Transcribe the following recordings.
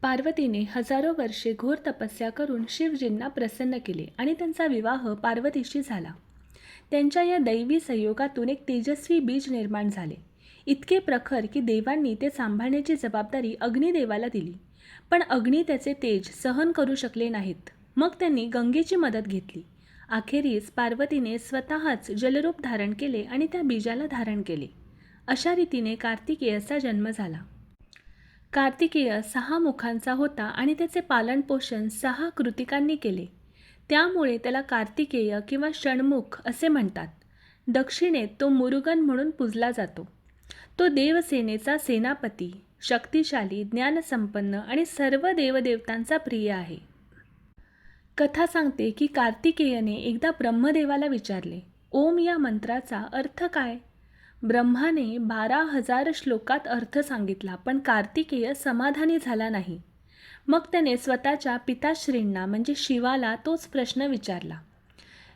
पार्वतीने हजारो वर्षे घोर तपस्या करून शिवजींना प्रसन्न केले आणि त्यांचा विवाह पार्वतीशी झाला. त्यांच्या या दैवी संयोगातून एक तेजस्वी बीज निर्माण झाले, इतके प्रखर की देवांनी ते सांभाळण्याची जबाबदारी अग्निदेवाला दिली. पण अग्नी त्याचे तेज सहन करू शकले नाहीत. मग त्यांनी गंगेची मदत घेतली. अखेरीस पार्वतीने स्वतःच जलरूप धारण केले आणि त्या बीजाला धारण केले. अशा रीतीने कार्तिकेयाचा जन्म झाला. कार्तिकेय 6 मुखांचा होता आणि त्याचे पालनपोषण 6 कृतिकांनी केले. त्यामुळे त्याला कार्तिकेय किंवा षण्मुख असे म्हणतात. दक्षिणेत तो मुरुगन म्हणून पूजला जातो. तो देवसेनेचा सेनापती, शक्तिशाली, ज्ञानसंपन्न आणि सर्व देवदेवतांचा प्रिय आहे. कथा सांगते की कार्तिकेयने एकदा ब्रह्मदेवाला विचारले, ओम या मंत्राचा अर्थ काय? ब्रह्माने 12,000 श्लोकात अर्थ सांगितला, पण कार्तिकेय समाधानी झाला नाही. मग त्याने स्वतःच्या पिताश्रींना म्हणजे शिवाला तोच प्रश्न विचारला.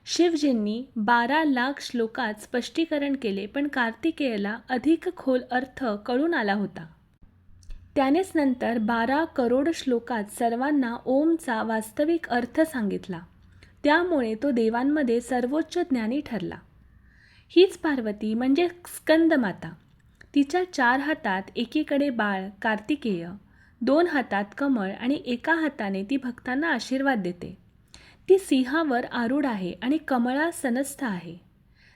शिवजींनी 12 लाख श्लोकात स्पष्टीकरण केले, पण कार्तिकेयला अधिक खोल अर्थ कळून आला होता. त्यानेच नंतर 12 करोड श्लोकात सर्वांना ओमचा वास्तविक अर्थ सांगितला. त्यामुळे तो देवांमध्ये सर्वोच्च ज्ञानी ठरला. हीच पार्वती म्हणजे स्कंदमाता. तिच्या 4 हातात एकीकडे बाळ कार्तिकेय, 2 हातात कमळ आणि एका हाताने ती भक्तांना आशीर्वाद देते. ती सिंहावर आरूढ आहे आणि कमळासनस्थ आहे.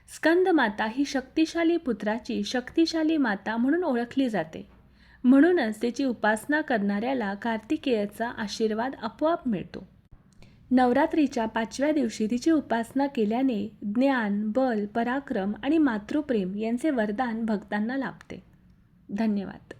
स्कंदमाता ही शक्तिशाली पुत्राची शक्तिशाली माता म्हणून ओळखली जाते. म्हणूनच तिची उपासना करणाऱ्याला कार्तिकेयाचा आशीर्वाद आपोआप मिळतो. नवरात्रीच्या 5व्या दिवशी तिची उपासना केल्याने ज्ञान, बल, पराक्रम आणि मातृप्रेम यांचे वरदान भक्तांना लाभते. धन्यवाद.